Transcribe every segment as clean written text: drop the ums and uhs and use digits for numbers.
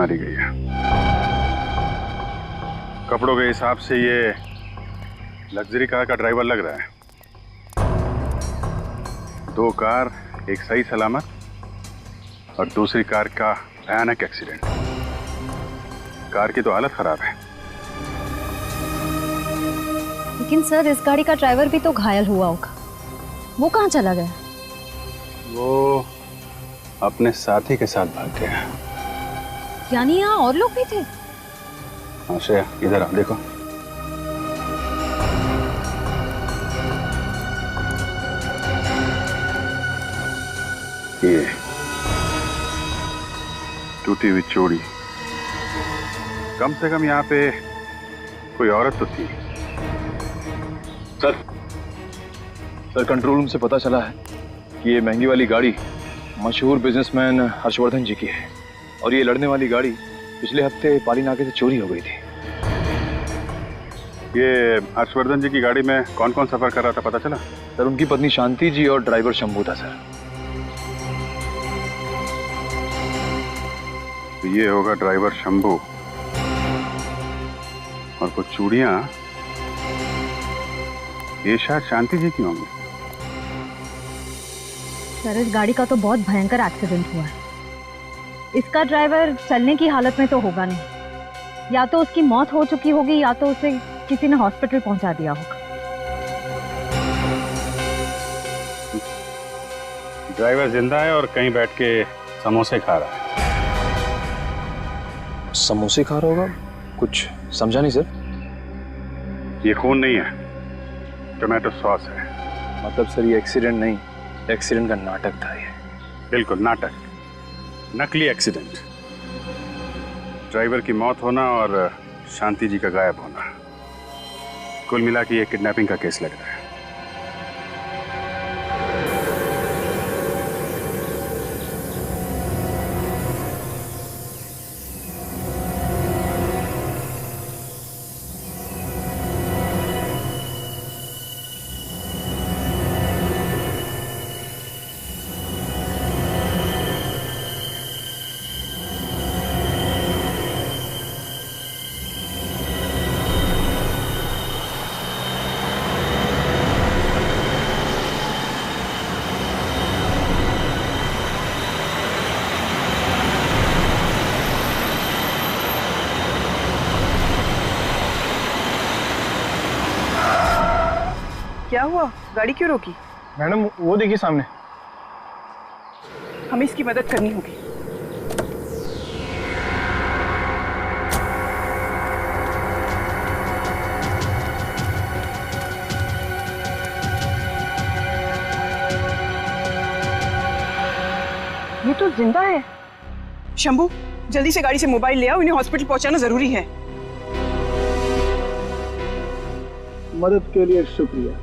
मारी गई है। कपड़ों के हिसाब से ये लग्जरी कार का ड्राइवर लग रहा है। 2 कार, एक सही सलामत और दूसरी कार का भयानक एक्सीडेंट। कार की तो हालत खराब है। लेकिन सर इस गाड़ी का ड्राइवर भी तो घायल हुआ होगा, वो कहाँ चला गया? वो अपने साथी के साथ भाग गया। यानी यहाँ और लोग भी थे? हाँ श्रेया, इधर आ देखो। ये टूटी हुई चोरी, कम से कम यहाँ पे कोई औरत तो थी। सर कंट्रोल रूम से पता चला है कि ये महंगी वाली गाड़ी मशहूर बिजनेसमैन हर्षवर्धन जी की है और ये लड़ने वाली गाड़ी पिछले हफ्ते पाली नाके से चोरी हो गई थी। ये हर्षवर्धन जी की गाड़ी में कौन कौन सफर कर रहा था पता चला? सर उनकी पत्नी शांति जी और ड्राइवर शंभू था सर। तो ये होगा ड्राइवर शंभू और कुछ चूड़ियां ये शायद शांति जी की होंगी। सर इस गाड़ी का तो बहुत भयंकर एक्सीडेंट हुआ है। इसका ड्राइवर चलने की हालत में तो होगा नहीं, या तो उसकी मौत हो चुकी होगी या तो उसे किसी ने हॉस्पिटल पहुंचा दिया होगा। ड्राइवर जिंदा है और कहीं बैठ के समोसे खा रहा है। समोसे खा रहा होगा? कुछ समझा नहीं सर। ये खून नहीं है, टोमेटो सॉस है। मतलब सर ये एक्सीडेंट नहीं, एक्सीडेंट का नाटक था ये। बिल्कुल नाटक, नकली एक्सीडेंट। ड्राइवर की मौत होना और शांति जी का गायब होना, कुल मिला के ये किडनैपिंग का केस लग रहा है। क्या हुआ? गाड़ी क्यों रोकी? मैडम वो देखिए सामने। हमें इसकी मदद करनी होगी। ये तो जिंदा है। शंभू जल्दी से गाड़ी से मोबाइल ले आओ, इन्हें हॉस्पिटल पहुंचाना जरूरी है। मदद के लिए शुक्रिया।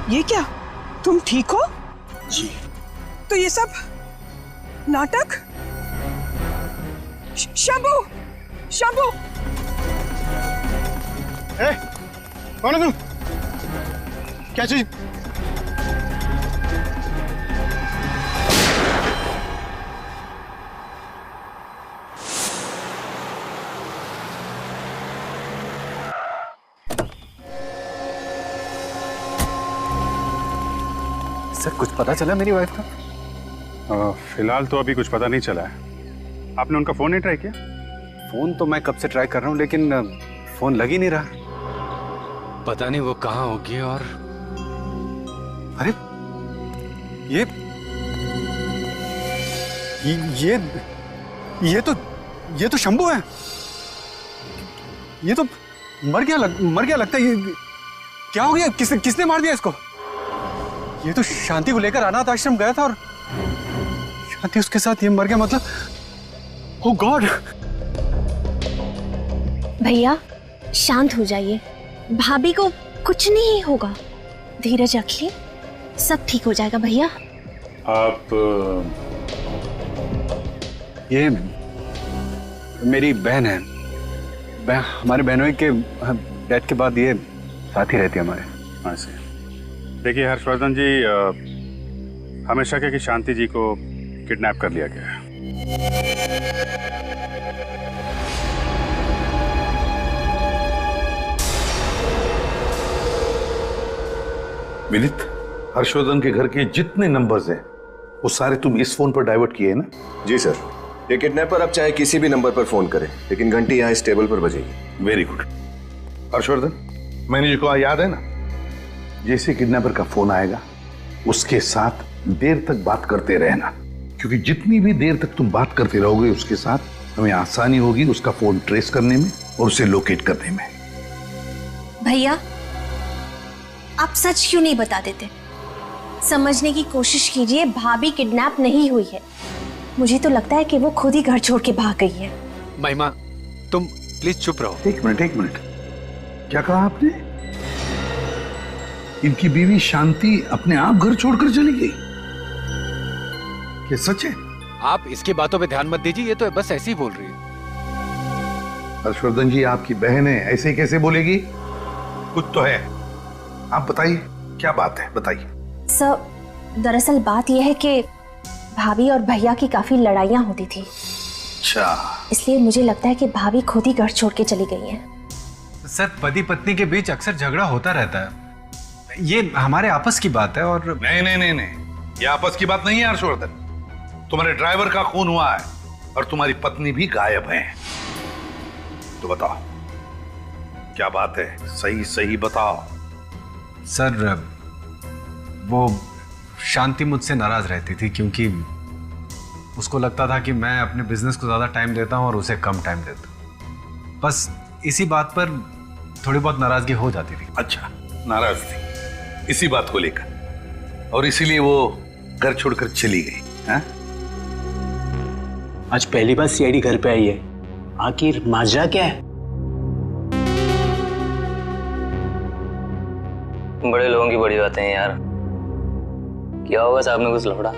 ये क्या? तुम ठीक हो? जी। तो ये सब नाटक? शंभू! शंभू! कौन है तुम? क्या चीज? सर कुछ पता चला मेरी वाइफ का? फिलहाल तो अभी कुछ पता नहीं चला है। आपने उनका फोन नहीं ट्राई किया? फोन तो मैं कब से ट्राई कर रहा हूँ लेकिन फोन लग ही नहीं रहा। पता नहीं वो कहाँ होगी। और अरे ये तो शंभू है। ये तो मर गया लगता है। ये क्या हो गया? किसने मार दिया इसको? ये तो शांति को लेकर अनाथ आश्रम गया था और शांति उसके साथ ये मर गया। मतलब ओह गॉड। भैया शांत हो जाइए, भाभी को कुछ नहीं होगा, धीरज रखिए, सब ठीक हो जाएगा भैया। आप ये मेरी बहन है। हमारे बहनों के डेथ के बाद ये साथ ही रहती है हमारे। हाँ से देखिए हर्षवर्धन जी, हमें शक है कि शांति जी को किडनैप कर लिया गया है। विनीत, हर्षवर्धन के घर के जितने नंबर्स हैं वो सारे तुम इस फोन पर डाइवर्ट किए हैं ना? जी सर। ये किडनैपर अब चाहे किसी भी नंबर पर फोन करे, लेकिन घंटी यहाँ इस टेबल पर बजेगी। Very good. हर्षवर्धन, मैंने जो कहा याद है ना? जैसे किडनैपर का फोन आएगा उसके साथ देर तक बात करते रहना, क्योंकि जितनी भी देर तक तुम बात करते रहोगे उसके साथ हमें आसानी होगी उसका फोन ट्रेस करने में और उसे लोकेट करने में। भैया, आप सच क्यों नहीं बता देते? समझने की कोशिश कीजिए, भाभी किडनैप नहीं हुई है। मुझे तो लगता है कि वो खुद ही घर छोड़ के भाग गई है। महिमा, तुम प्लीज चुप रहो। एक मिनट, क्या कहा आपने? इनकी बीवी शांति अपने आप घर छोड़कर चली गई? क्या सच है? आप इसकी बातों पे ध्यान मत दीजिए, ये तो बस ऐसे ही बोल रही है। हर्षवर्धन जी, आपकी बहन है, ऐसे ही कैसे बोलेगी? कुछ तो है। आप बताइए, क्या बात है, बताइए। सर, दरअसल बात यह है कि भाभी और भैया की काफी लड़ाइयाँ होती थी। अच्छा। इसलिए मुझे लगता है कि भाभी खुद ही घर छोड़ के चली गई हैं। सर, पति पत्नी के बीच अक्सर झगड़ा होता रहता है, ये हमारे आपस की बात है। और नहीं, ये आपस की बात नहीं है हर्षवर्धन। तुम्हारे ड्राइवर का खून हुआ है और तुम्हारी पत्नी भी गायब है। तो बताओ क्या बात है, सही बताओ। सर, वो शांति मुझसे नाराज रहती थी क्योंकि उसको लगता था कि मैं अपने बिजनेस को ज्यादा टाइम देता हूं और उसे कम टाइम देता हूं। बस इसी बात पर थोड़ी बहुत नाराजगी हो जाती थी। अच्छा, नाराज थी इसी बात को लेकर, और इसीलिए वो घर छोड़कर चली गई। हाँ? आज पहली बार सीआईडी घर पे आई है, आखिर माजरा क्या है? बड़े लोगों की बड़ी बातें हैं यार। क्या होगा साहब ने कुछ लफड़ा?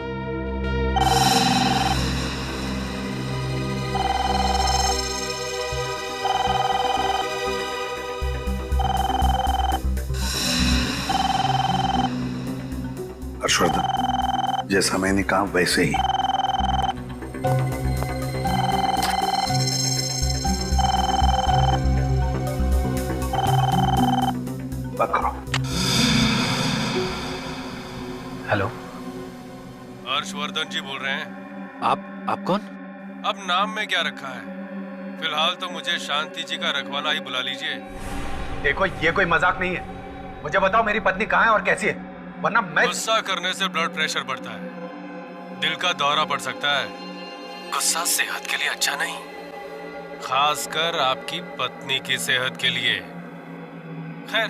हर्षवर्धन, जैसा मैंने कहा वैसे ही। हेलो, हर्षवर्धन जी बोल रहे हैं। आप कौन? अब नाम में क्या रखा है? फिलहाल तो मुझे शांति जी का रखवाला ही बुला लीजिए। देखो, ये कोई मजाक नहीं है। मुझे बताओ मेरी पत्नी कहाँ है और कैसी है, वरना मैं। गुस्सा करने से ब्लड प्रेशर बढ़ता है, दिल का दौरा पड़ सकता है। गुस्सा सेहत के लिए अच्छा नहीं, खासकर आपकी पत्नी की सेहत के लिए। खैर,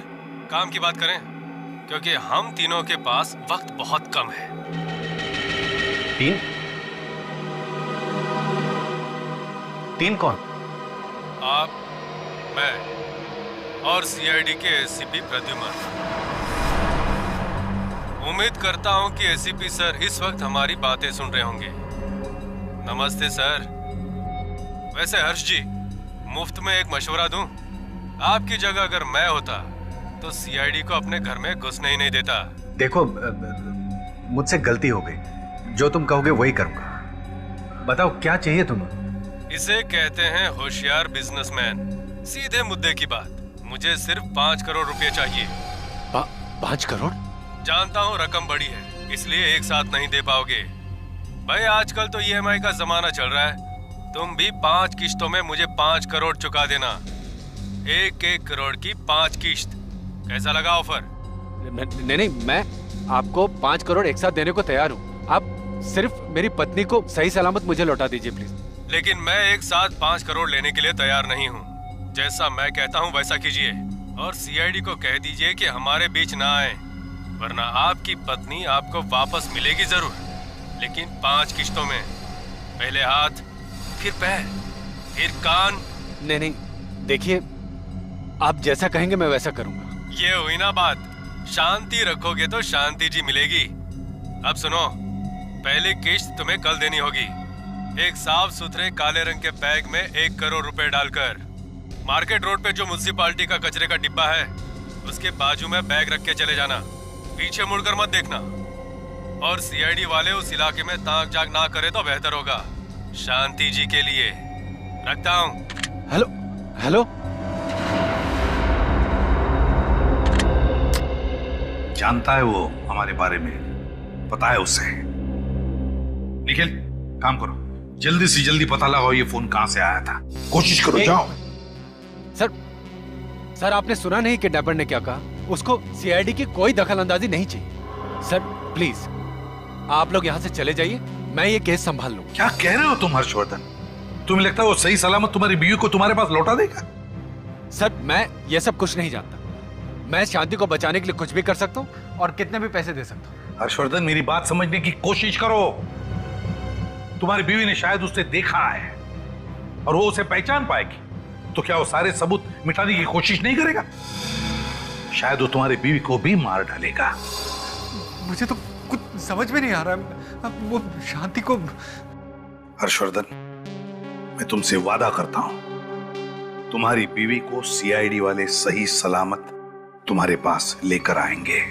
काम की बात करें, क्योंकि हम तीनों के पास वक्त बहुत कम है। तीन कौन? आप, मैं और सीआईडी के एसीपी प्रद्युमन। उम्मीद करता हूं कि एसीपी सर इस वक्त हमारी बातें सुन रहे होंगे। नमस्ते सर। वैसे हर्ष जी, मुफ्त में एक मशवरा दूं? आपकी जगह अगर मैं होता तो सीआईडी को अपने घर में घुसने ही नहीं देता। देखो, मुझसे गलती हो गई, जो तुम कहोगे वही करूंगा। बताओ क्या चाहिए तुम्हें? इसे कहते हैं होशियार बिजनेसमैन। सीधे मुद्दे की बात। मुझे सिर्फ 5 करोड़ रुपए चाहिए। 5 करोड़? जानता हूँ रकम बड़ी है, इसलिए एक साथ नहीं दे पाओगे। भाई, आजकल तो ईएमआई का जमाना चल रहा है। तुम भी 5 किश्तों में मुझे 5 करोड़ चुका देना। 1-1 करोड़ की 5 किश्त। कैसा लगा ऑफर? नहीं, मैं आपको 5 करोड़ एक साथ देने को तैयार हूँ। आप सिर्फ मेरी पत्नी को सही सलामत मुझे लौटा दीजिए प्लीज। लेकिन मैं एक साथ 5 करोड़ लेने के लिए तैयार नहीं हूँ। जैसा मैं कहता हूँ वैसा कीजिए, और सीआईडी को कह दीजिए कि हमारे बीच ना आए, वरना आपकी पत्नी आपको वापस मिलेगी जरूर, लेकिन 5 किश्तों में। पहले हाथ, फिर पैर, फिर कान। नहीं, देखिए, आप जैसा कहेंगे मैं वैसा करूंगा। ये हुई ना बात। शांति रखोगे तो शांति जी मिलेगी। अब सुनो, पहली किश्त तुम्हें कल देनी होगी। एक साफ सुथरे काले रंग के बैग में 1 करोड़ रुपए डालकर मार्केट रोड पे जो म्युनिसिपालिटी का कचरे का डिब्बा है उसके बाजू में बैग रख के चले जाना। पीछे मुड़कर मत देखना। और सीआईडी वाले उस इलाके में ताक जाग ना करे तो बेहतर होगा, शांति जी के लिए। रखता हूँ। Hello hello. जानता है वो हमारे बारे में, पता है उसे। निखिल काम करो, जल्दी से जल्दी पता लगाओ ये फोन कहां से आया था। कोशिश करो, जाओ। सर आपने सुना नहीं किडनैपर ने क्या कहा? उसको सीआईडी की कोई दखल अंदाजी नहीं चाहिए। सर प्लीज आप लोग यहाँ से चले जाइए, मैं ये केस संभाल लूं। क्या कह रहे हो तुम हर्षवर्धन? तुम्हें लगता है वो सही सलामत तुम्हारी बीवी को तुम्हारे पास लौटा देगा? सर मैं ये सब कुछ नहीं जानता। मैं शांति को बचाने के लिए कुछ भी कर सकता हूँ और कितने भी पैसे दे सकता हूँ। हर्षवर्धन मेरी बात समझने की कोशिश करो। तुम्हारी बीवी ने शायद उसे देखा है और वो उसे पहचान पाएगी, तो क्या वो सारे सबूत मिटाने की कोशिश नहीं करेगा? शायद वो तुम्हारी बीवी को भी मार डालेगा। मुझे तो कुछ समझ में नहीं आ रहा। वो शांति को। हर्षवर्धन मैं तुमसे वादा करता हूं, तुम्हारी बीवी को सीआईडी वाले सही सलामत तुम्हारे पास लेकर आएंगे।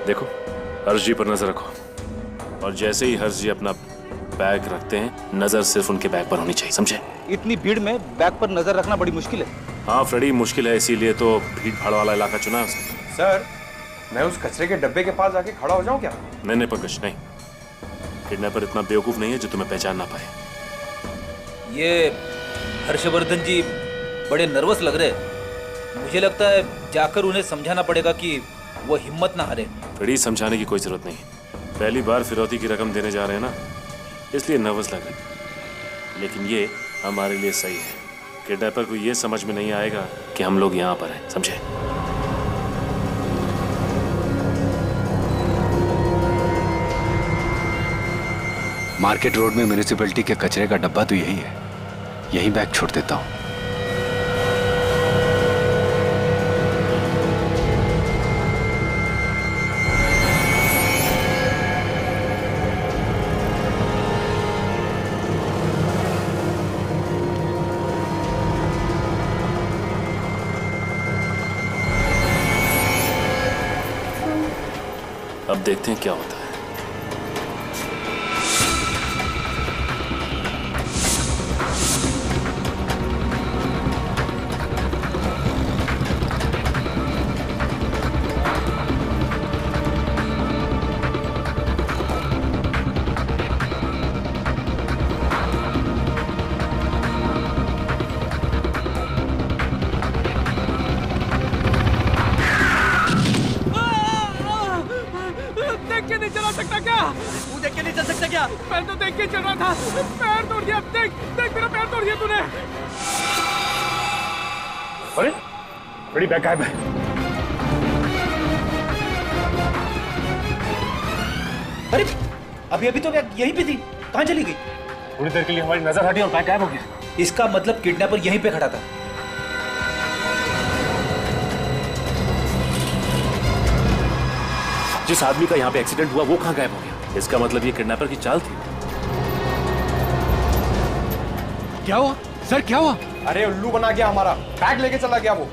देखो हर्ष जी पर नजर रखो, और जैसे ही हर्ष जी अपना बैग रखते हैं, नजर सिर्फ उनके बैग पर होनी चाहिए, समझे? इतनी भीड़ में बैग पर नजर रखना बड़ी मुश्किल है। हाँ फ्रेडी, मुश्किल है, इसीलिए तो भीड़ भाड़ वाला इलाका चुना है उसने। सर मैं उस कचरे के डब्बे के पास जाके खड़ा हो जाऊं क्या? नहीं पंकज नहीं, किडनैपर इतना बेवकूफ नहीं है जो तुम्हें पहचान ना पाए। ये हर्षवर्धन जी बड़े नर्वस लग रहे हैं। मुझे लगता है जाकर उन्हें समझाना पड़ेगा कि वो हिम्मत ना हारे। फ्रेडी समझाने की कोई जरूरत नहीं, पहली बार फिरौती की रकम देने जा रहे हैं ना, इसलिए नर्वस लग रहे हैं। लेकिन ये हमारे लिए सही है। किडनैपर को ये समझ में नहीं आएगा कि हम लोग यहाँ पर हैं, समझे? मार्केट रोड में म्यूनिसिपैलिटी के कचरे का डब्बा तो यही है, यही बैग छोड़ देता हूँ। अब देखते हैं क्या होता है। मैं तो देख के चल रहा था, पैर तोड़ दिया। देख देख मेरा पैर तोड़ दिया तूने। अरे बड़ी बैग गायब है। अरे अभी अभी तो बैग यहीं पे थी, कहाँ चली गई? थोड़ी देर के लिए हमारी नजर हटी और बैग गायब हो गया। इसका मतलब किडनैपर यहीं पे खड़ा था। जिस आदमी का यहाँ पे एक्सीडेंट हुआ वो कहाँ गायब हो गया? इसका मतलब ये किडनैपर की चाल थी। क्या हुआ सर, क्या हुआ? अरे उल्लू बना गया हमारा, बैग लेके चला गया वो।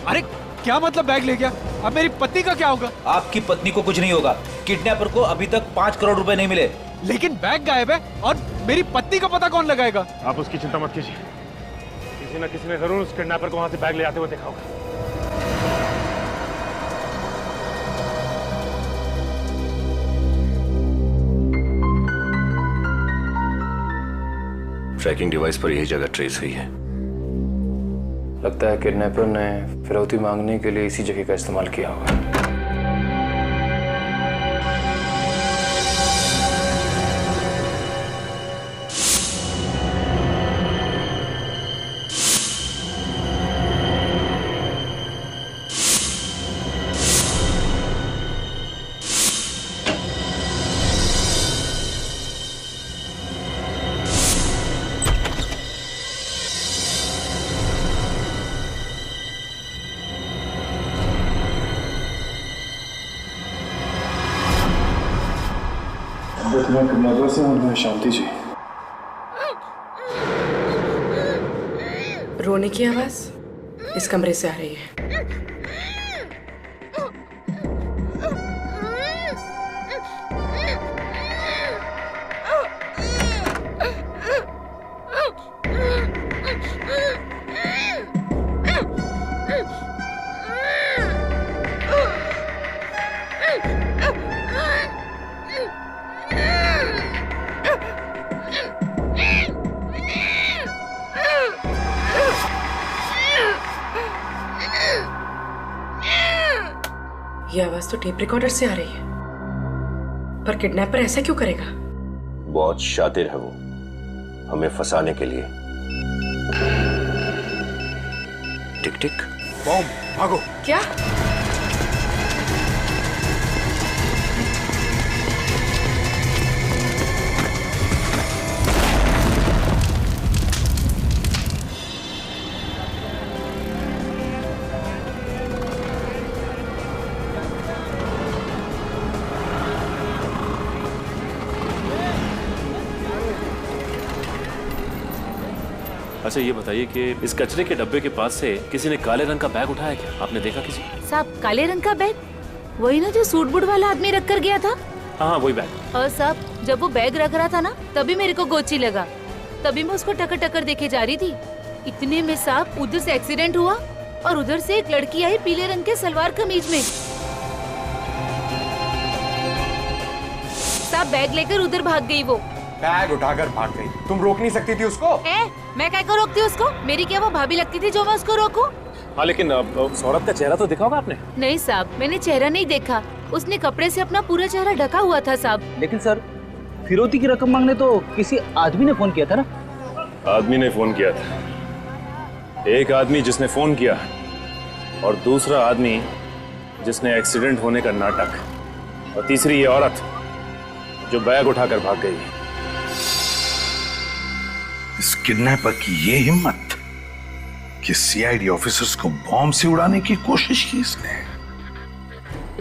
अरे क्या मतलब बैग ले गया? अब मेरी पत्नी का क्या होगा? आपकी पत्नी को कुछ नहीं होगा। किडनैपर को अभी तक 5 करोड़ रुपए नहीं मिले। लेकिन बैग गायब है और मेरी पत्नी का पता कौन लगाएगा? आप उसकी चिंता मत कीजिए, किसी न किसी ने जरूर उस किडनैपर को वहां से बैग ले आते हुए देखा होगा। ट्रैकिंग डिवाइस पर यही जगह ट्रेस हुई है। लगता है किडनैपर ने फिरौती मांगने के लिए इसी जगह का इस्तेमाल किया होगा। किडनैपर से हूँ, मैं शांति जी। रोने की आवाज इस कमरे से आ रही है। ये आवाज तो टेप रिकॉर्डर से आ रही है, पर किडनैपर ऐसा क्यों करेगा? बहुत शातिर है वो हमें फंसाने के लिए। टिक टिक बॉम्ब, भागो। क्या? अच्छा ये बताइए कि इस कचरे के डब्बे के पास से किसी ने काले रंग का बैग उठाया क्या? आपने देखा किसी? साहब काले रंग का बैग? वही ना जो सूट बूट वाला आदमी रख कर गया था? हाँ वही बैग। और साहब जब वो बैग रख रहा था ना तभी मेरे को गोची लगा, तभी मैं उसको टकर टकर देखे जा रही थी। इतने में साहब उधर से एक्सीडेंट हुआ और उधर से एक लड़की आई पीले रंग के सलवार कमीज में। साहब बैग लेकर उधर भाग गई वो। बैग उठाकर भाग गई? तुम रोक नहीं सकती थी उसको? मैं क्या रोकती उसको? मेरी क्या वो भाभी लगती थी जो मैं उसको रोकूं? हाँ लेकिन सौरभ का चेहरा तो देखा होगा आपने? नहीं साहब मैंने चेहरा नहीं देखा, उसने कपड़े से अपना पूरा चेहरा ढका हुआ था साहब। लेकिन सर फिरौती की रकम मांगने तो किसी आदमी ने फोन किया था ना? आदमी ने फोन किया था। एक आदमी जिसने फोन किया और दूसरा आदमी जिसने एक्सीडेंट होने का नाटक, और तीसरी ये औरत जो बैग उठाकर भाग गई। इस किडनैपर की ये हिम्मत कि सीआईडी ऑफिसर्स को बॉम्ब से उड़ाने की कोशिश की इसने।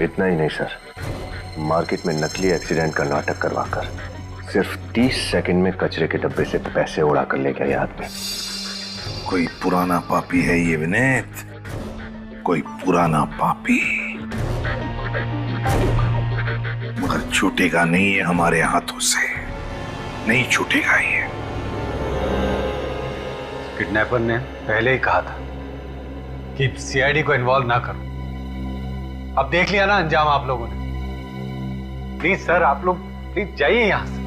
इतना ही नहीं सर, मार्केट में नकली एक्सीडेंट का नाटक करवाकर सिर्फ 30 सेकंड में कचरे के डब्बे से पैसे उड़ा कर ले गया ये आदमी। कोई पुराना पापी है ये विनीत, कोई पुराना पापी, मगर छूटेगा नहीं है हमारे हाथों से, नहीं छूटेगा ये। किडनैपर ने पहले ही कहा था कि सीआईडी को इन्वॉल्व ना करो। अब देख लिया ना अंजाम आप लोगों ने। प्लीज सर आप लोग प्लीज जाइए यहां से।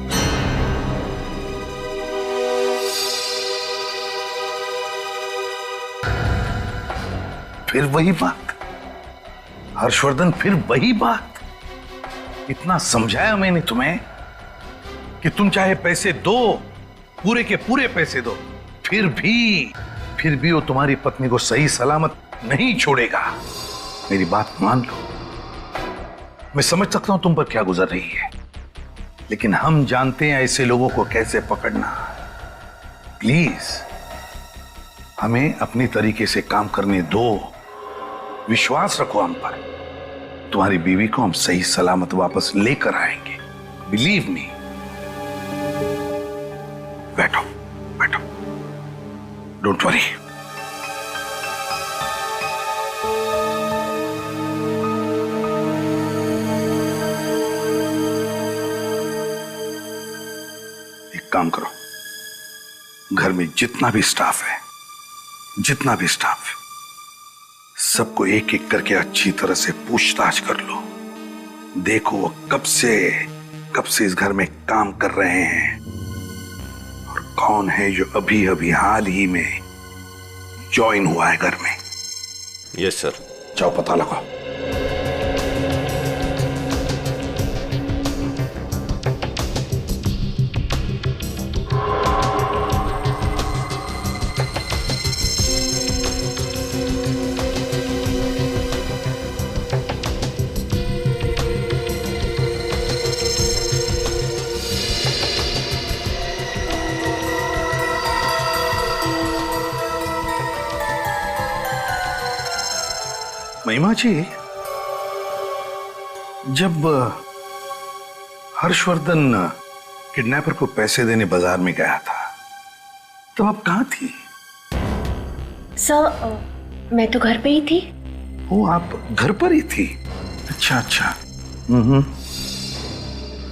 फिर वही बात हर्षवर्धन, फिर वही बात। इतना समझाया मैंने तुम्हें कि तुम चाहे पैसे दो, पूरे के पूरे पैसे दो, फिर भी वो तुम्हारी पत्नी को सही सलामत नहीं छोड़ेगा। मेरी बात मान लो। मैं समझ सकता हूं तुम पर क्या गुजर रही है, लेकिन हम जानते हैं ऐसे लोगों को कैसे पकड़ना। प्लीज हमें अपनी तरीके से काम करने दो, विश्वास रखो हम पर। तुम्हारी बीवी को हम सही सलामत वापस लेकर आएंगे, बिलीव मी। बैठो बैठो, डोंट वरी। एक काम करो, घर में जितना भी स्टाफ है, सबको एक एक करके अच्छी तरह से पूछताछ कर लो। देखो वो कब से इस घर में काम कर रहे हैं और कौन है जो अभी अभी हाल ही में ज्वाइन हुआ है घर में। Yes sir. जाओ पता लगाओ। महिमा जी, जब हर्षवर्धन किडनैपर को पैसे देने बाजार में गया था, तो आप कहाँ थी? सर मैं तो घर पे ही थी। ओ, आप घर पर ही थी? अच्छा अच्छा।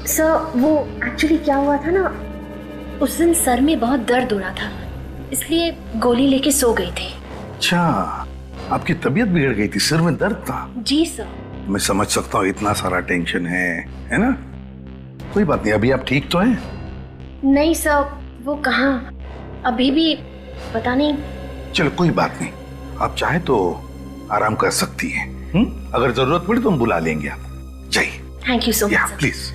सर वो एक्चुअली क्या हुआ था ना, उस दिन सर में बहुत दर्द हो रहा था, इसलिए गोली लेके सो गई थी। अच्छा, आपकी तबीयत बिगड़ गई थी, सिर में दर्द था? जी सर। मैं समझ सकता हूँ, इतना सारा टेंशन है ना? कोई बात नहीं, अभी आप ठीक तो हैं? नहीं सर, वो कहाँ, अभी भी पता नहीं। चलो कोई बात नहीं, आप चाहे तो आराम कर सकती हैं। अगर जरूरत पड़ी तो हम बुला लेंगे आप। जाइए। Thank you so much. Please.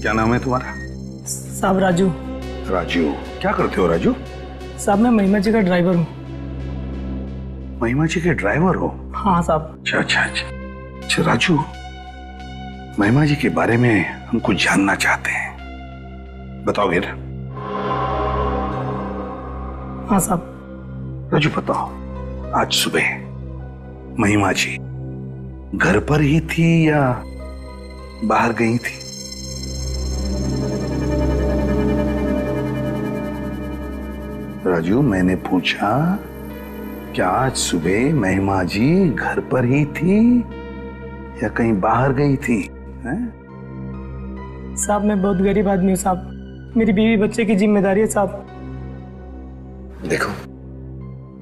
क्या नाम है तुम्हारा? साहब राजू। राजू, क्या करते हो राजू? साहब मैं महिमा जी का ड्राइवर हूँ। महिमा जी के ड्राइवर हो? हाँ साहब। अच्छा अच्छा अच्छा। अच्छा राजू, महिमा जी के बारे में हम कुछ जानना चाहते हैं, बताओगे ना? हाँ साहब। राजू बताओ, आज सुबह महिमा जी घर पर ही थी या बाहर गई थी? राजू, मैंने पूछा क्या आज सुबह महिमा जी घर पर ही थी या कहीं बाहर गई थी? साहब मैं बहुत गरीब आदमी हूँ साहब, मेरी बीवी बच्चे की जिम्मेदारी है साहब। देखो,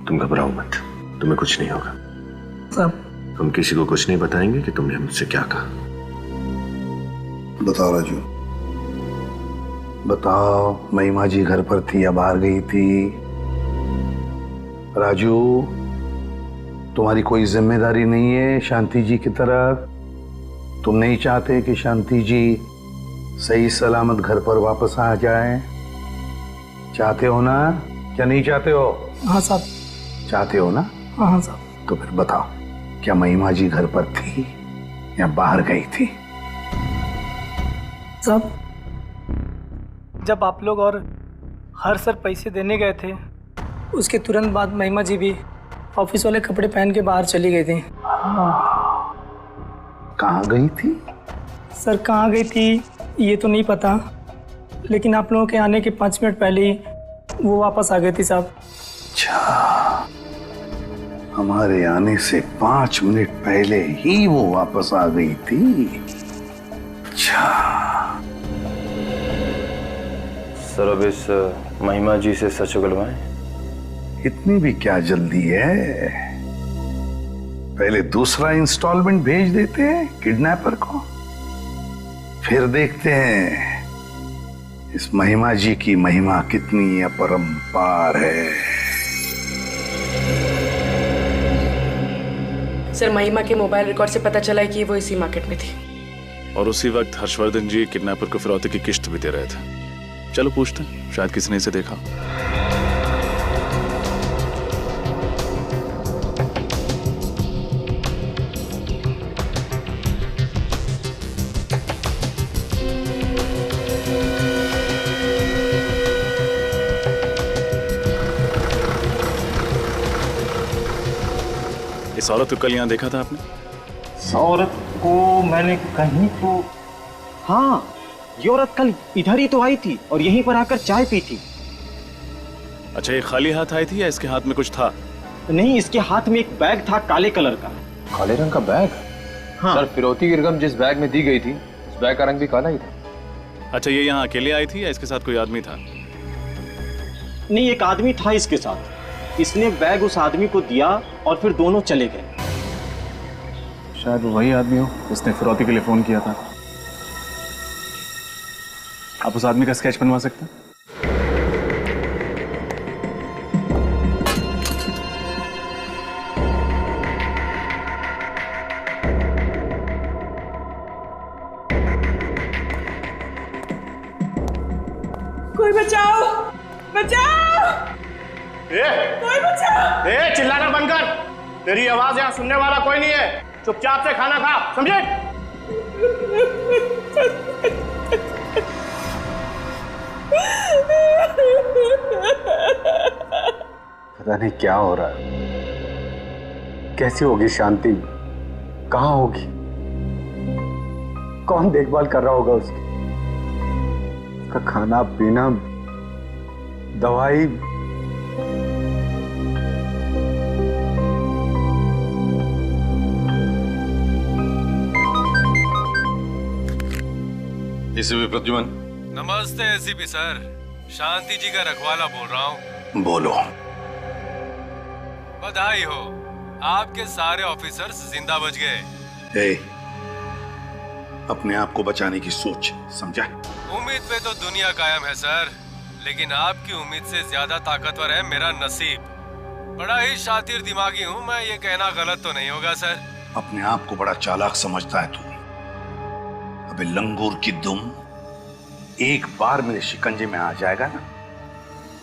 तुम घबराओ मत, तुम्हें कुछ नहीं होगा साहब। हम किसी को कुछ नहीं बताएंगे कि तुमने मुझसे क्या कहा। बताओ राजू, बताओ, महिमा जी घर पर थी या बाहर गई थी? राजू, तुम्हारी कोई जिम्मेदारी नहीं है शांति जी की तरफ? तुम नहीं चाहते कि शांति जी सही सलामत घर पर वापस आ जाए? चाहते हो ना, क्या नहीं चाहते हो? हाँ साहब। चाहते हो ना? हाँ साहब। तो फिर बताओ, क्या महिमा जी घर पर थी या बाहर गई थी? साहब जब आप लोग और हर सर पैसे देने गए थे, उसके तुरंत बाद महिमा जी भी ऑफिस वाले कपड़े पहन के बाहर चली गई थी। कहाँ गई थी? सर कहाँ गई थी ये तो नहीं पता, लेकिन आप लोगों के आने के 5 मिनट पहले ही वो वापस आ गई थी साहब। अच्छा, हमारे आने से 5 मिनट पहले ही वो वापस आ गई थी? अच्छा। सर अब इस महिमा जी से सच उगलवाएं? इतनी भी क्या जल्दी है? पहले दूसरा इंस्टॉलमेंट भेज देते हैं किडनैपर को, फिर देखते हैं इस महिमा जी की महिमा कितनी अपरंपार है। सर महिमा के मोबाइल रिकॉर्ड से पता चला है कि वो इसी मार्केट में थी, और उसी वक्त हर्षवर्धन जी किडनैपर को फिरौती की किश्त भी दे रहे थे। चलो पूछते हैं, शायद किसी ने इसे देखा। इस औरत को कल यहाँ देखा था आपने? इस औरत को मैंने कहीं तो, हाँ ये औरत कल इधर ही तो आई थी और यहीं पर आकर चाय पी थी। अच्छा, ये खाली हाथ आई थी या इसके हाथ में कुछ था? नहीं, इसके हाथ में एक बैग था काले कलर का। काले रंग का बैग? हाँ। सर फिरौती की रकम जिस बैग में दी गई थी उस बैग का रंग भी काला ही था। अच्छा, ये यहाँ अकेले आई थी या इसके साथ कोई आदमी था? नहीं, एक आदमी था इसके साथ, इसने बैग उस आदमी को दिया और फिर दोनों चले गए। शायद वही आदमी हो जिसने फिरौती के लिए फोन किया था। आप उस आदमी का स्केच बनवा सकते हैं? कोई बचाओ, बचाओ! कोई बचाओ! चिल्लाना बंद कर, तेरी आवाज यहाँ सुनने वाला कोई नहीं है। चुपचाप से खाना खा, समझे? पता नहीं क्या हो रहा है। कैसी होगी शांति, कहाँ होगी, कौन देखभाल कर रहा होगा उसकी, उसका खाना पीना, दवाई। एसीपी प्रद्युमन। नमस्ते एसीपी सर, शांति जी का रखवाला बोल रहा हूँ। बोलो। बधाई हो, आपके सारे ऑफिसर्स जिंदा बच गए। अपने आप को बचाने की सोच, समझा? उम्मीद पे तो दुनिया कायम है सर, लेकिन आपकी उम्मीद से ज्यादा ताकतवर है मेरा नसीब। बड़ा ही शातिर दिमागी हूँ मैं, ये कहना गलत तो नहीं होगा सर? अपने आप को बड़ा चालाक समझता है तू। अबे लंगूर की दुम, एक बार मेरे शिकंजे में आ जाएगा ना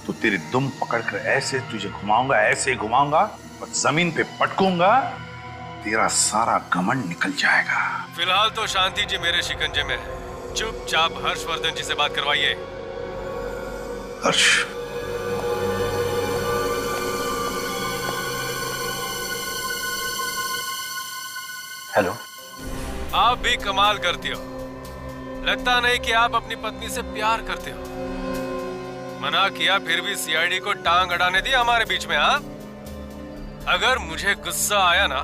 तो तेरी दुम पकड़कर ऐसे तुझे घुमाऊंगा, ऐसे घुमाऊंगा और जमीन पे पटकूंगा, तेरा सारा घमंड निकल जाएगा। फिलहाल तो शांति जी मेरे शिकंजे में है। चुपचाप हर्षवर्धन जी से बात करवाइए। हर्ष, हेलो। आप भी कमाल करती हो, लगता नहीं कि आप अपनी पत्नी से प्यार करते हो। मना किया फिर भी सीआईडी को टांग अड़ाने दी हमारे बीच में। हाँ, अगर मुझे गुस्सा आया ना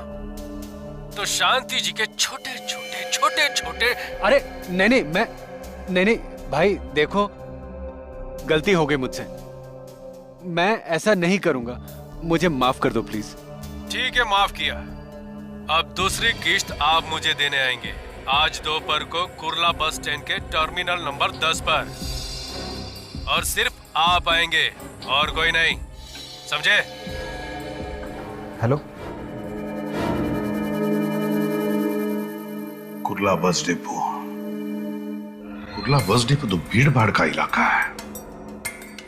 तो शांति जी के छोटे छोटे। अरे नहीं, मैं नहीं भाई, देखो गलती हो गई मुझसे, मैं ऐसा नहीं करूंगा, मुझे माफ कर दो प्लीज। ठीक है, माफ किया। अब दूसरी किस्त आप मुझे देने आएंगे आज दोपहर को कुर्ला बस स्टैंड के टर्मिनल नंबर 10 पर, और सिर्फ आप आएंगे और कोई नहीं, समझे? Hello. Kurla bus depot. Kurla bus depot तो भीड़ भाड़ का इलाका है,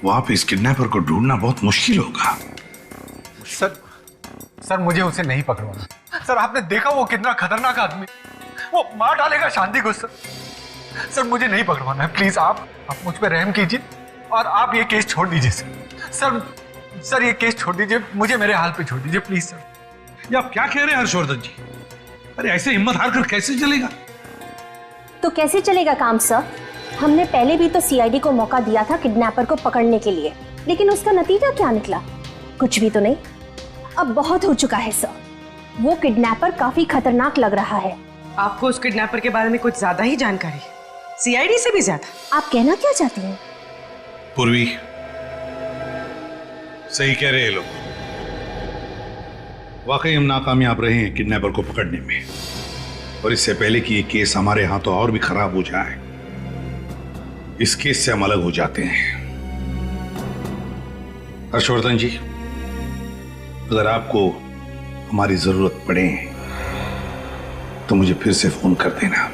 वहां पे इस किडनैपर को ढूंढना बहुत मुश्किल होगा। सर मुझे उसे नहीं पकड़वाना। सर आपने देखा वो कितना खतरनाक आदमी, वो मार डालेगा शांति को। सर मुझे नहीं पकड़वाना है, प्लीज आप मुझ पे रहम कीजिए और आप ये केस छोड़ दीजिए सर ये केस छोड़ दीजिए, मुझे मेरे हाल पे छोड़ दीजिए प्लीज सर। ये आप क्या कह रहे हैं हर्षवर्धन जी? अरे ऐसे हिम्मत हार कर कैसे चलेगा? तो कैसे चलेगा काम सर? हमने पहले भी तो सीआईडी को मौका दिया था किडनैपर को पकड़ने के लिए, लेकिन उसका नतीजा क्या निकला? कुछ भी तो नहीं। अब बहुत हो चुका है सर, वो किडनैपर काफी खतरनाक लग रहा है। आपको उस किडनैपर के बारे में कुछ ज्यादा ही जानकारी, सीआईडी से भी ज्यादा। आप कहना क्या चाहती हैं? पूर्वी, सही कह रहे हैं लोग, वाकई हम नाकामयाब रहे हैं किडनैपर को पकड़ने में, और इससे पहले कि ये केस हमारे हाथों और भी खराब हो जाए, इस केस से हम अलग हो जाते हैं। हर्षवर्धन जी, अगर आपको हमारी जरूरत पड़े तो मुझे फिर से फोन कर देना।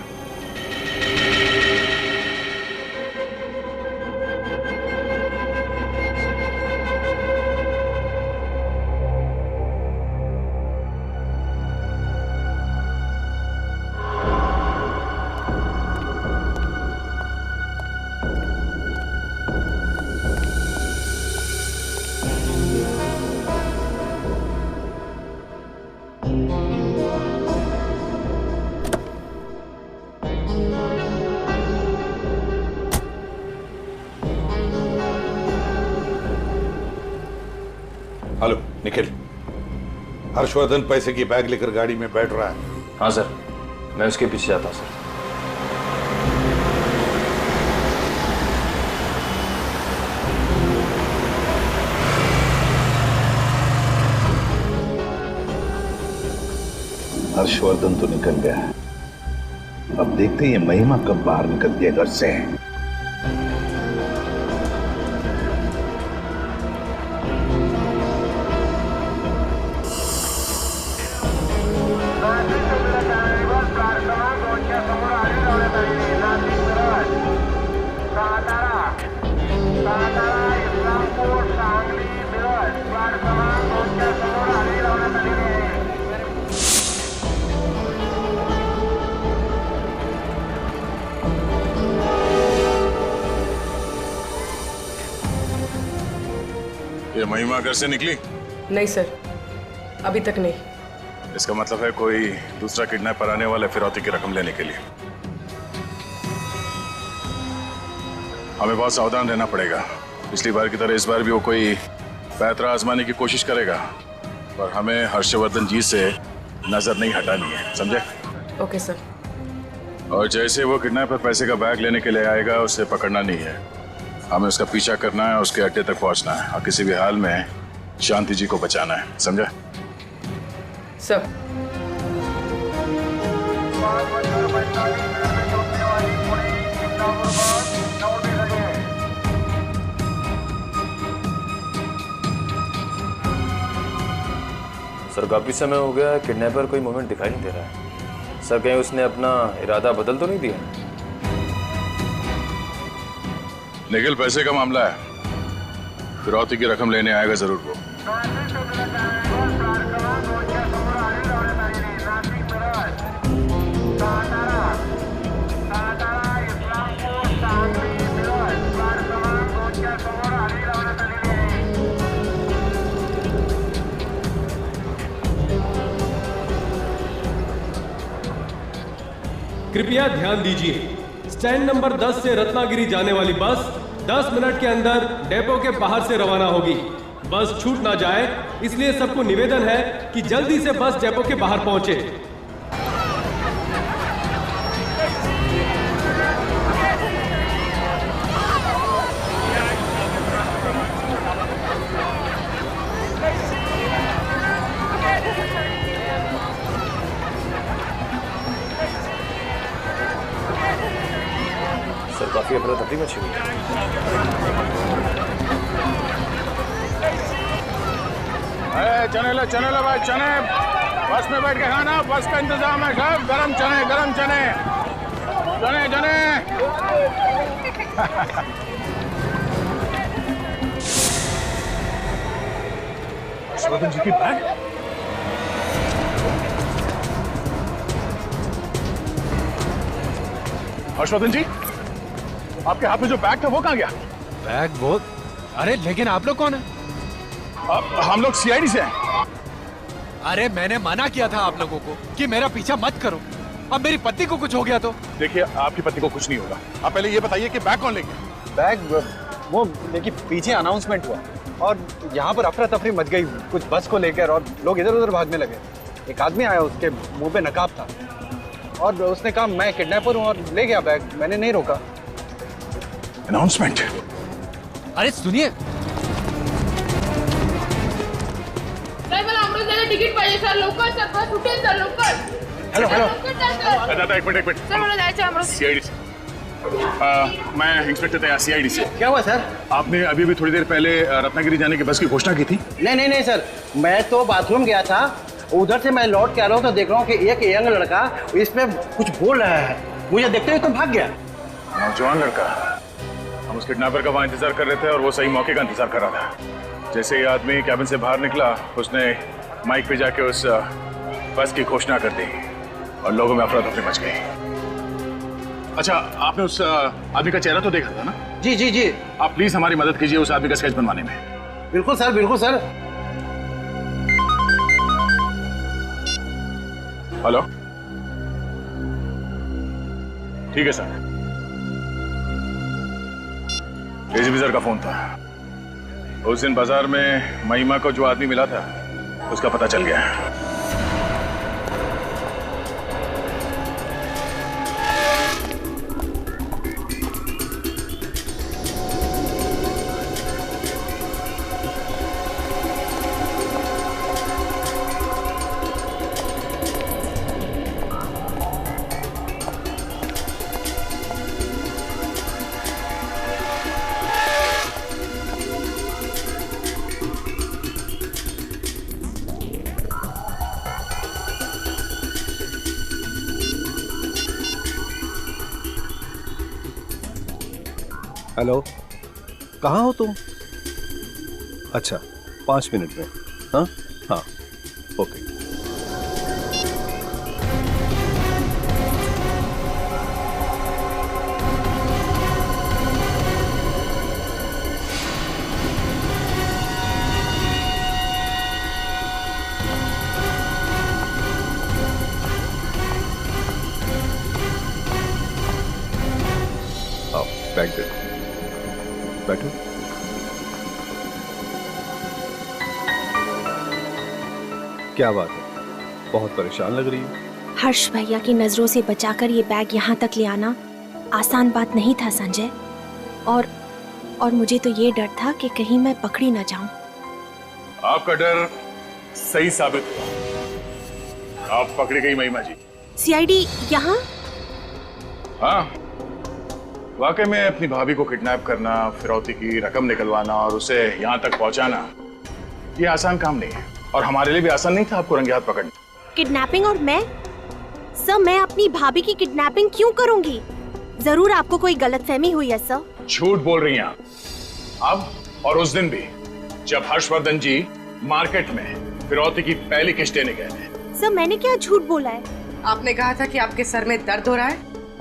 हेलो निखिल, हर्षवर्धन पैसे की बैग लेकर गाड़ी में बैठ रहा है। हाँ सर, मैं उसके पीछे जाता हूँ सर। हर्षवर्धन तो निकल गया है, अब देखते हैं ये महिमा कब बाहर निकलती है घर से। ये महिमा घर से निकली? नहीं सर, अभी तक नहीं। इसका मतलब है कोई दूसरा किडनैपर आने वाला है फिरौती की रकम लेने के लिए। हमें बहुत सावधान रहना पड़ेगा। पिछली बार की तरह इस बार भी वो कोई पैतरा आजमाने की कोशिश करेगा, पर हमें हर्षवर्धन जी से नजर नहीं हटानी है, समझे? Okay sir. और जैसे वो किडनैपर पैसे का बैग लेने के लिए आएगा, उसे पकड़ना नहीं है, हमें उसका पीछा करना है, उसके अड्डे तक पहुंचना है और किसी भी हाल में शांति जी को बचाना है, समझे? सर। सर काफी समय हो गया, किडनैपर कोई मूवमेंट दिखाई नहीं दे रहा है। सर कहीं उसने अपना इरादा बदल तो नहीं दिया? निखिल, पैसे का मामला है, फिरौती की रकम लेने आएगा जरूर वो। कृपया ध्यान दीजिए, स्टैंड नंबर 10 से रत्नागिरी जाने वाली बस 10 मिनट के अंदर डेपो के बाहर से रवाना होगी। बस छूट ना जाए, इसलिए सबको निवेदन है कि जल्दी से बस डेपो के बाहर पहुंचे। सर काफी अफरा तफरी मची हुई है। चने लो भाई, चने बस में बैठ के खाना, बस का इंतजाम है सब। गरम चने, गरम चने, चने चने। हर्षवर्धन जी की बैग? हर्षवर्धन जी, आपके हाथ में जो बैग था वो कहाँ गया? बैग वो? अरे लेकिन आप लोग कौन है? हम लोग सीआईडी से हैं। अरे मैंने मना किया था आप लोगों को कि मेरा पीछा मत करो। अब मेरी पत्नी को कुछ हो गया तो? देखिए, आपकी पत्नी को कुछ नहीं होगा। आप पहले ये बताइए कि बैग कौन ले गया? बैग वो देखिए पीछे अनाउंसमेंट हुआ और यहाँ पर अफरा तफरी मच गई कुछ बस को लेकर और लोग इधर उधर भागने लगे। एक आदमी आया, उसके मुंह पे नकाब था और उसने कहा मैं किडनैपर हूँ और ले गया बैग। मैंने नहीं रोका। अनाउंसमेंट? अरे सुनिए, तिकीट पाहिजे सर, लवकर सर, बस उठेल सर, लवकर। हेलो हेलो, दादा एक मिनट सर, मला जायचं अमृत। सीआईडी से। मैं इंस्पेक्टर तैयार सीआईडी से। क्या हुआ सर? आपने अभी भी थोड़ी देर पहले रत्नागिरी जाने की बस की घोषणा की थी। नहीं सर, मैं तो बाथरूम गया था, उधर से मैं लौट के आ रहा हूँ तो देख रहा हूँ कि एक यंग लड़का इसमें कुछ बोल रहा है। मुझे देखते हुए तो भाग गया। नौजवान लड़का? हम उस किडनैपर का वहाँ इंतजार कर रहे थे और वो सही मौके का इंतजार कर रहा था। जैसे ये आदमी कैबिन से बाहर निकला, उसने माइक पे जाके उस बस की घोषणा कर दी और लोगों में अफरा तफरी मच गई। अच्छा, आपने उस आदमी का चेहरा तो देखा था ना? जी जी जी। आप प्लीज हमारी मदद कीजिए उस आदमी का स्केच बनवाने में। बिल्कुल सर, बिल्कुल सर। हेलो, ठीक है सर। एसीपी सर का फोन था। उस दिन बाजार में महिमा को जो आदमी मिला था उसका पता चल गया। हेलो, कहाँ हो तुम? अच्छा, 5 मिनट में। हाँ हाँ, ओके। क्या बात है, बहुत परेशान लग रही है। हर्ष भैया की नजरों से बचाकर ये बैग यहाँ तक ले आना आसान बात नहीं था संजय। और मुझे तो ये डर था कि कहीं मैं पकड़ी ना जाऊं। आपका डर सही साबित हुआ, आप पकड़ी गई महिमा जी। सीआईडी यहाँ? हाँ, वाकई में अपनी भाभी को किडनैप करना, फिरौती की रकम निकलवाना और उसे यहाँ तक पहुँचाना, ये आसान काम नहीं है और हमारे लिए भी आसान नहीं था आपको रंगे हाथ पकड़ना। किडनैपिंग? और मैं सर, मैं अपनी भाभी की किडनैपिंग क्यों करूंगी? जरूर आपको कोई गलतफहमी हुई है सर। झूठ बोल रही हैं आप। अब और उस दिन भी जब हर्षवर्धन जी मार्केट में फिरौती की पहली किस्त देने गए थे। सर मैंने क्या झूठ बोला है? आपने कहा था कि आपके सर में दर्द हो रहा है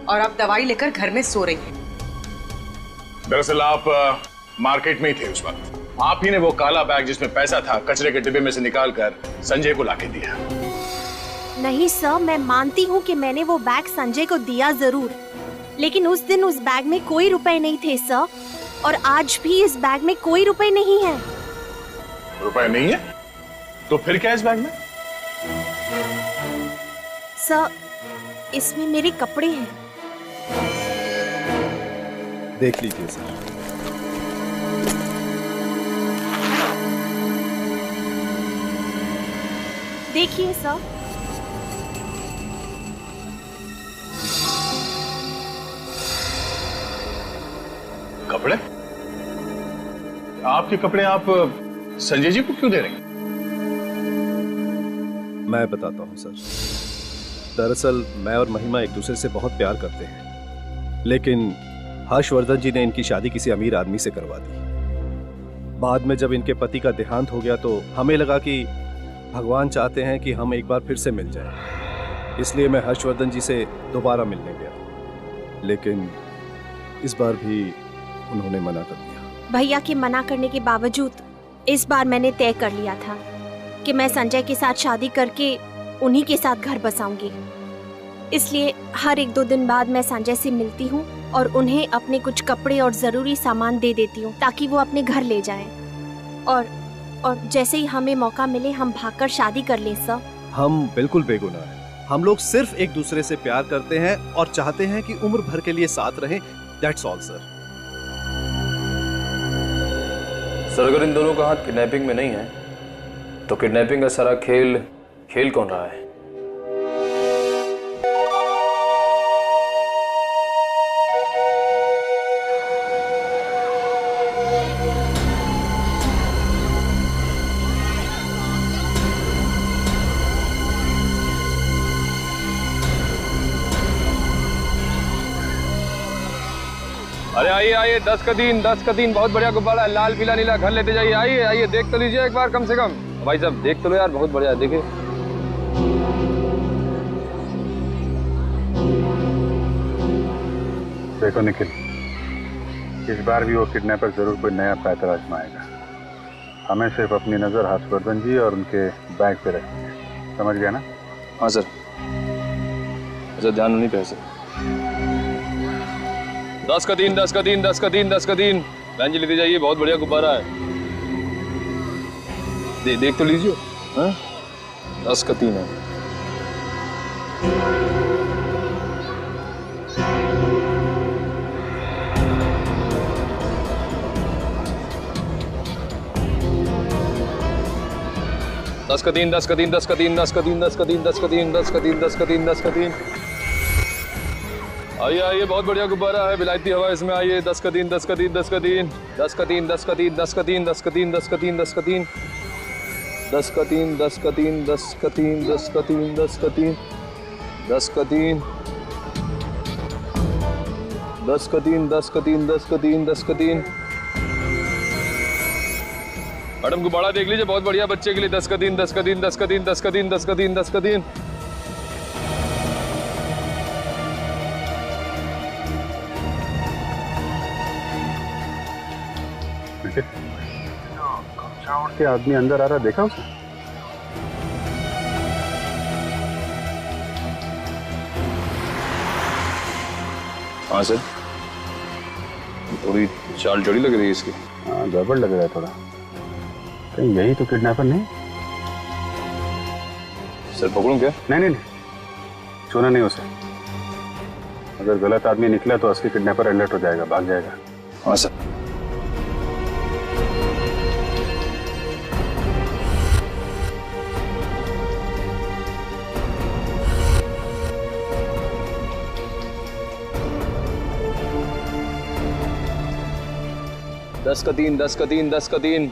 और आप दवाई लेकर घर में सो रही हैं। दरअसल आप मार्केट में ही थे उस वक्त। आप ही ने वो काला बैग जिसमें पैसा था कचरे के डिब्बे में से निकालकर संजय को लाके दिया। नहीं सर, मैं मानती हूँ कि मैंने वो बैग संजय को दिया जरूर, लेकिन उस दिन उस बैग में कोई रुपए नहीं थे सर, और आज भी इस बैग में कोई रुपए नहीं है। रुपए नहीं है? तो फिर क्या इस बैग में? सर, इसमें मेरे कपड़े हैं। देख लीजिए सर। देखिए सर। कपड़े? आपके कपड़े आप संजय जी को क्यों दे रहे हैं? मैं बताता हूं सर। दरअसल मैं और महिमा एक दूसरे से बहुत प्यार करते हैं, लेकिन हर्षवर्धन जी ने इनकी शादी किसी अमीर आदमी से करवा दी। बाद में जब इनके पति का देहांत हो गया तो हमें लगा कि भगवान चाहते हैं कि हम एक बार फिर से मिल जाएं। इसलिए मैं हर्षवर्धन जी से दोबारा मिलने गया, लेकिन इस बार भी उन्होंने मना कर दिया। भैया के मना करने के बावजूद इस बार मैंने तय कर लिया था कि मैं संजय के साथ शादी करके उन्हीं के साथ घर बसाऊंगी। इसलिए हर 1-2 दिन बाद मैं संजय से मिलती हूँ और उन्हें अपने कुछ कपड़े और जरूरी सामान दे देती हूँ ताकि वो अपने घर ले जाएं। और जैसे ही हमें मौका मिले हम भागकर शादी कर लें सर। हम बिल्कुल बेगुनाह हैं। हम लोग सिर्फ एक दूसरे से प्यार करते हैं और चाहते हैं कि उम्र भर के लिए साथ रहें। That's all sir. सर, अगर इन दोनों का हाथ किडनैपिंग में नहीं है तो किडनैपिंग का सारा खेल कौन रहा है? अरे आइए आइए, 10 का दिन बहुत बढ़िया गुब्बारा, लाल पीला नीला, घर लेते जाइए। आइए आइए, देख तो लीजिए एक बार कम से कम। भाई साहब देख तो लो यार, बहुत बढ़िया। देखिए देखो निखिल, इस बार भी वो किडनैपर जरूर कोई नया पैतरा आजमाएगा। हमें सिर्फ अपनी नजर हर्षवर्धन जी और उनके बैग पे रखनी है, समझ गया ना? हाँ सर। अच्छा, ध्यान नहीं पे सर। 10 का दिन। बहन जी लेते जाइए, बहुत बढ़िया गुब्बारा है। देख तो लीजिए। हाँ, 10 का 3 है। दस का दिन। आइए आइए, बहुत बढ़िया गुब्बारा है, विलायती हवा इसमें। आइए, 10 का दिन। मैडम गुब्बारा देख लीजिए, बहुत बढ़िया बच्चे के लिए। 10 का दिन। के आदमी अंदर आ रहा, देखा उसने? हाँ सर, थोड़ी चाल जड़ी लग रही है इसकी। हाँ, गड़बड़ लग रहा है थोड़ा। कहीं यही तो किडनैपर नहीं? सर पकड़ूं क्या? नहीं, छूना नहीं उसे। अगर गलत आदमी निकला तो असली किडनैपर अलर्ट हो जाएगा, भाग जाएगा। हाँ सर। दस का तीन।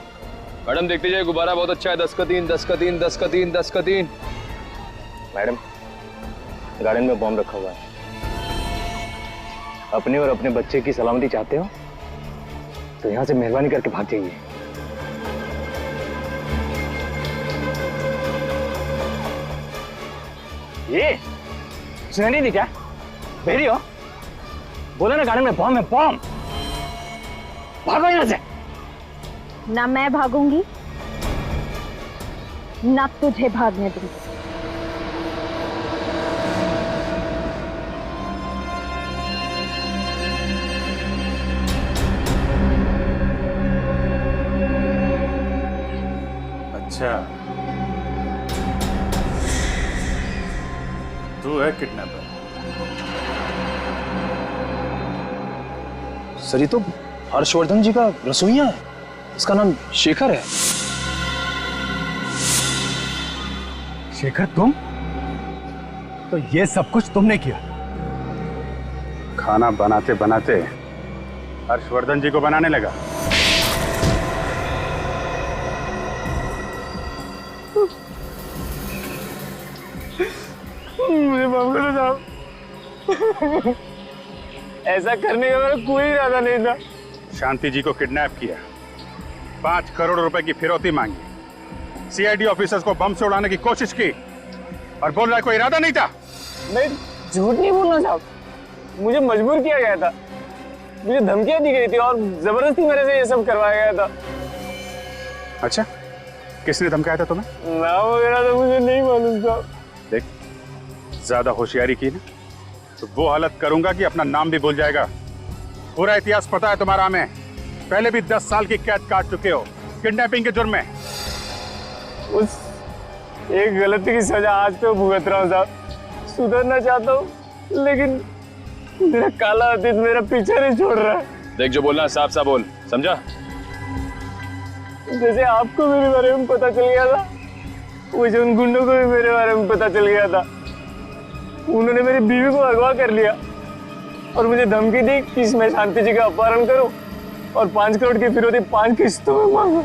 मैडम देखते जाइए, गुब्बारा बहुत अच्छा है। 10 का 3। मैडम, गार्डन में बॉम्ब रखा हुआ है। अपने और अपने बच्चे की सलामती चाहते हो तो यहाँ से मेहरबानी करके भाग जाइए। ये सुना नहीं थी क्या? बेरी हो? बोला ना गार्डन में बॉम्ब है, बॉम्ब। भागो यहाँ से। ना मैं भागूंगी ना तुझे भागने दूंगी। अच्छा, तू है किडनैपर? सर ये तो हर्षवर्धन जी का रसोइया है, इसका नाम शेखर है। शेखर तुम? तो ये सब कुछ तुमने किया? खाना बनाते बनाते हर्षवर्धन जी को बनाने लगा। मुझे माफ करो साहब, ऐसा करने का मेरा कोई इरादा नहीं था। शांति जी को किडनैप किया, 5 करोड़ रुपए की फिरौती मांगी, सीआईडी ऑफिसर्स को बम से उड़ाने की कोशिश की और बोल रहा है कोई इरादा नहीं था। नहीं, झूठ नहीं बोलना साहब, मुझे मजबूर किया गया था, मुझे धमकियां दी गई थी और जबरदस्ती मेरे से ये सब करवाया गया था। अच्छा, किसने धमकाया था तुम्हें? नाम वगैरह तो मुझे नहीं मालूम साहब। देख, ज्यादा होशियारी की ना तो वो हालत करूंगा कि अपना नाम भी भूल जाएगा। पूरा इतिहास पता है तुम्हारा हमें, पहले भी 10 साल की कैद काट चुके हो किडनैपिंग के जुर्म में। उस एक गलती की सजा आज तो भुगत रहा हूँ साहब, सुधरना चाहता हूँ लेकिन मेरा काला अतीत मेरा पीछा नहीं छोड़ रहा है। देख, जो बोलना साफ साफ बोल, समझा? जैसे आपको मेरे बारे में पता चल गया था, वैसे उन गुंडों को भी मेरे बारे में पता चल गया था। उन्होंने मेरी बीवी को अगवा कर लिया और मुझे धमकी दी कि मैं शांति जी का अपहरण करूं और 5 करोड़ की फिरौती 5 किस्तों में मांगू।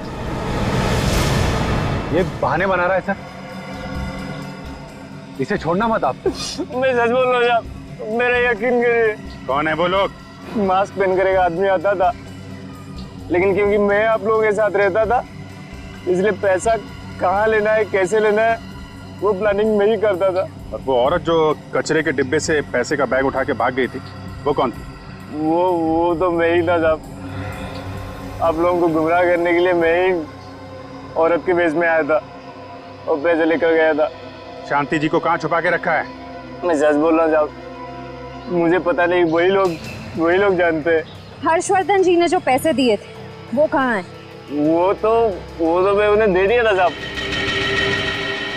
ये बहाने बना रहा है सर, इसे छोड़ना मत आप। मैं सच बोल रहा हूँ साहब, मेरा यकीन करिए। कौन है वो लोग? मास्क पहनकर एक आदमी आता था, लेकिन क्योंकि मैं आप लोगों के साथ रहता था इसलिए पैसा कहाँ लेना है, कैसे लेना है, वो प्लानिंग मैं ही करता था। और वो औरत जो कचरे के डिब्बे से पैसे का बैग उठा के भाग गई थी, वो कौन थी? वो तो मैं ही था साहब। आप लोगों को गुमराह करने के लिए मैं ही औरत के भेष में आया था और पैसे लेकर गया था। शांति जी को कहाँ छुपा के रखा है? मैं सच बोल रहा हूँ साहब, मुझे पता नहीं, वही लोग जानते हैं। हर्षवर्धन जी ने जो पैसे दिए थे वो कहाँ है? वो तो मैं उन्हें दे दिया था साहब।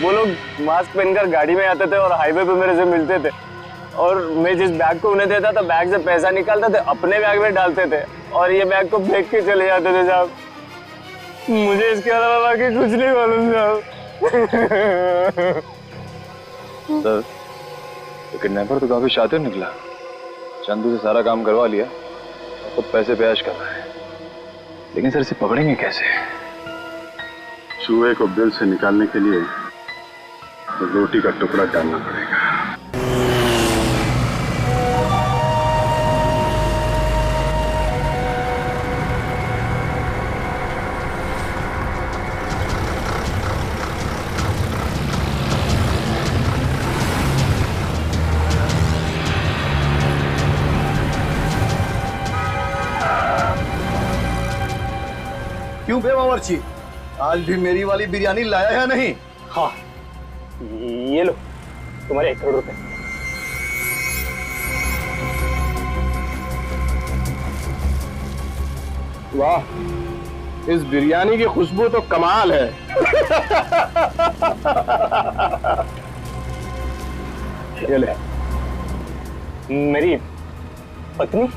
वो लोग मास्क पहनकर गाड़ी में आते थे और हाईवे पे मेरे से मिलते थे और मैं जिस बैग को उन्हें देता था, बैग से पैसा निकालते थे, अपने बैग में डालते थे और ये बैग को फेंक के चले जाते थे साहब। मुझे इसके अलावा बाकी कुछ नहीं मालूम साहब। सर, तो किडनैपर तो काफी शातिर निकला, चंदू से सारा काम करवा लिया और तो पैसे पे ऐश कर रहा है, लेकिन सर इसे पकड़ेंगे कैसे? चूहे को बिल से निकालने के लिए रोटी का टुकड़ा डालना पड़ेगा। क्यों बे बावर्ची, आज भी मेरी वाली बिरयानी लाया या नहीं? हाँ, ये लो तुम्हारे 1 करोड़ रुपए। वाह, इस बिरयानी की खुशबू तो कमाल है। ये ले। मेरी पत्नी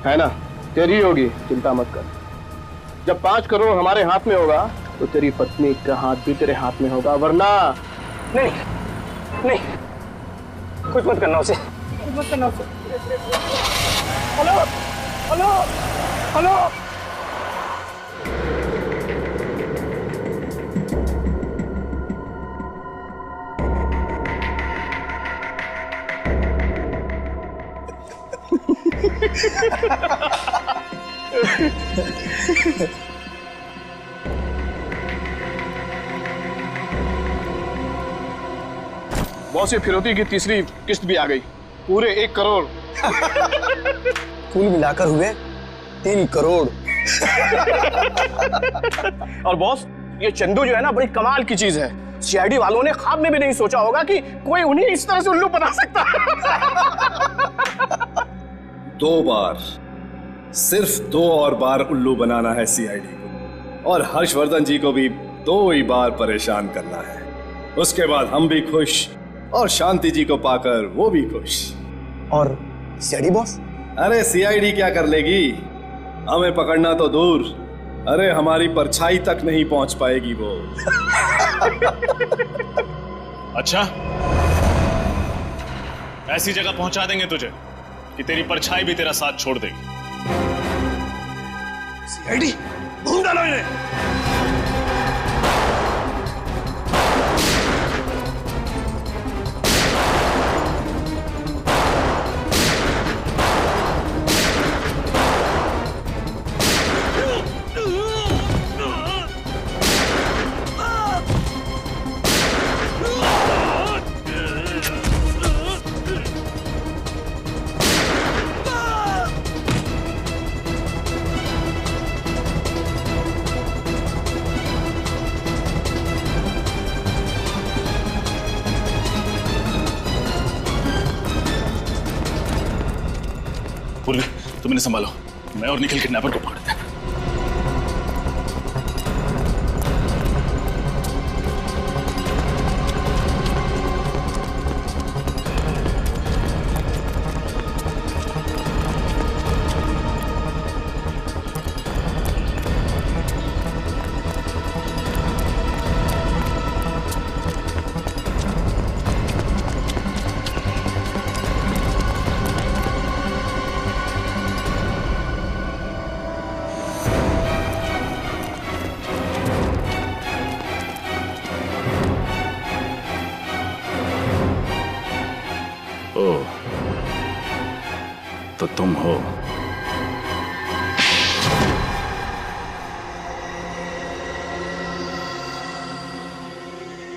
है ना, तेरी होगी, चिंता मत कर। जब 5 करोड़ हमारे हाथ में होगा तो तेरी पत्नी का हाथ भी तेरे हाथ में होगा, वरना नहीं नहीं, कुछ मत करना उसे, कुछ मत करना उसे। Hello hello hello. बॉस, ये फिरौती की तीसरी किस्त भी आ गई, पूरे 1 करोड़। कुल मिलाकर हुए 3 करोड़। और बॉस, ये चंदू जो है ना, बड़ी कमाल की चीज है। सीआईडी वालों ने ख्वाब में भी नहीं सोचा होगा कि कोई उन्हें इस तरह से उल्लू बना सकता है। 2 बार, सिर्फ 2 और बार उल्लू बनाना है सीआईडी को, और हर्षवर्धन जी को भी 2 ही बार परेशान करना है। उसके बाद हम भी खुश, और शांति जी को पाकर वो भी खुश। और सीआईडी बॉस? अरे सीआईडी क्या कर लेगी, हमें पकड़ना तो दूर, अरे हमारी परछाई तक नहीं पहुंच पाएगी वो। अच्छा, ऐसी जगह पहुंचा देंगे तुझे कि तेरी परछाई भी तेरा साथ छोड़ देगी। सीआईडी, ढूंढ डालो इन्हें। पूर्वी, तुम इन्हें संभालो, मैं और निखिल किडनैपर को पकड़ते हैं। तो तुम हो।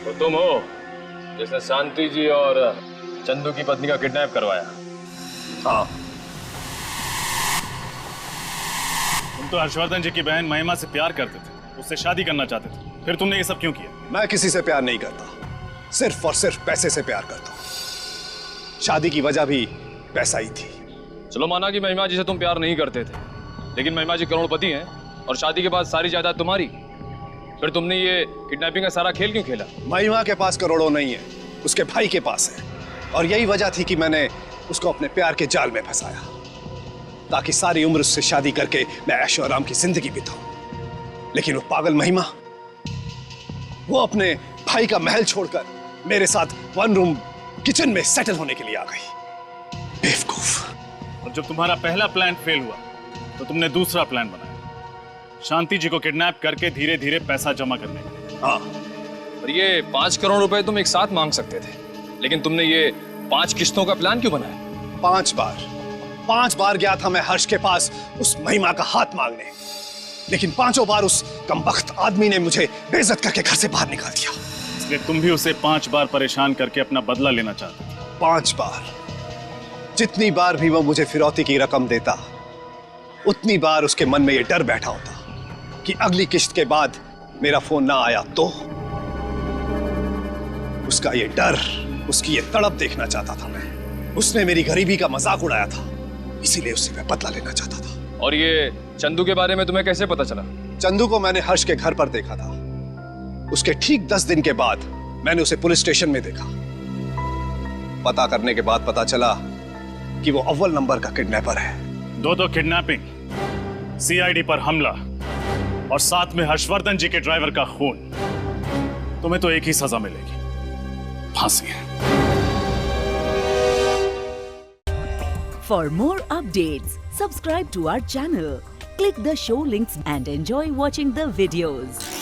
तो तुम हो जिसने शांति जी और चंदू की पत्नी का किडनैप करवाया? हाँ। तुम तो हर्षवर्धन जी की बहन महिमा से प्यार करते थे, उससे शादी करना चाहते थे, फिर तुमने ये सब क्यों किया? मैं किसी से प्यार नहीं करता, सिर्फ और सिर्फ पैसे से प्यार करता हूँ। शादी की वजह भी पैसा ही थी। चलो माना कि महिमा जी से तुम प्यार नहीं करते थे, लेकिन महिमा जी करोड़पति हैं और शादी के बाद सारी जायदाद तुम्हारी, फिर तुमने ये किडनैपिंग का सारा खेल क्यों खेला? महिमा के पास करोड़ों नहीं है, उसके भाई के पास है, और यही वजह थी कि मैंने उसको अपने प्यार के जाल में फंसाया, ताकि सारी उम्र उससे शादी करके मैं ऐशो आराम की जिंदगी बिताऊं। लेकिन वो पागल महिमा, वो अपने भाई का महल छोड़कर मेरे साथ 1 रूम किचन में सेटल होने के लिए आ गई। बेवकूफ। और जब तुम्हारा पहला प्लान फेल हुआ तो तुमने दूसरा प्लान बनाया, शांति जी को किडनैप करके धीरे धीरे पैसा जमा करने का। हाँ, और ये 5 करोड़ रुपए तुम एक साथ मांग सकते थे, लेकिन तुमने ये 5 किस्तों का प्लान क्यों बनाया? 5 बार गया था मैं हर्ष के पास उस महिमा का हाथ मांगने, लेकिन 5 बार उस कमबख्त आदमी ने मुझे बेइज्जत करके घर से बाहर निकाल दिया। इसलिए तुम भी उसे 5 बार परेशान करके अपना बदला लेना चाहते थे। 5 बार। जितनी बार भी वो मुझे फिरौती की रकम देता, उतनी बार उसके मन में ये डर बैठा होता कि अगली किश्त के बाद मेरा फोन ना आया तो। उसका ये डर, उसकी ये तड़प देखना चाहता था मैं। उसने मेरी गरीबी का मजाक उड़ाया था, इसीलिए उससे मैं बदला लेना चाहता था। और ये चंदू के बारे में तुम्हें कैसे पता चला? चंदू को मैंने हर्ष के घर पर देखा था। उसके ठीक 10 दिन के बाद मैंने उसे पुलिस स्टेशन में देखा। पता करने के बाद पता चला कि वो अव्वल नंबर का किडनैपर है। दो किडनैपिंग, सीआईडी पर हमला और साथ में हर्षवर्धन जी के ड्राइवर का खून। तुम्हें तो एक ही सजा मिलेगी, फांसी। For more updates, subscribe to our channel, click the show links and enjoy watching the videos.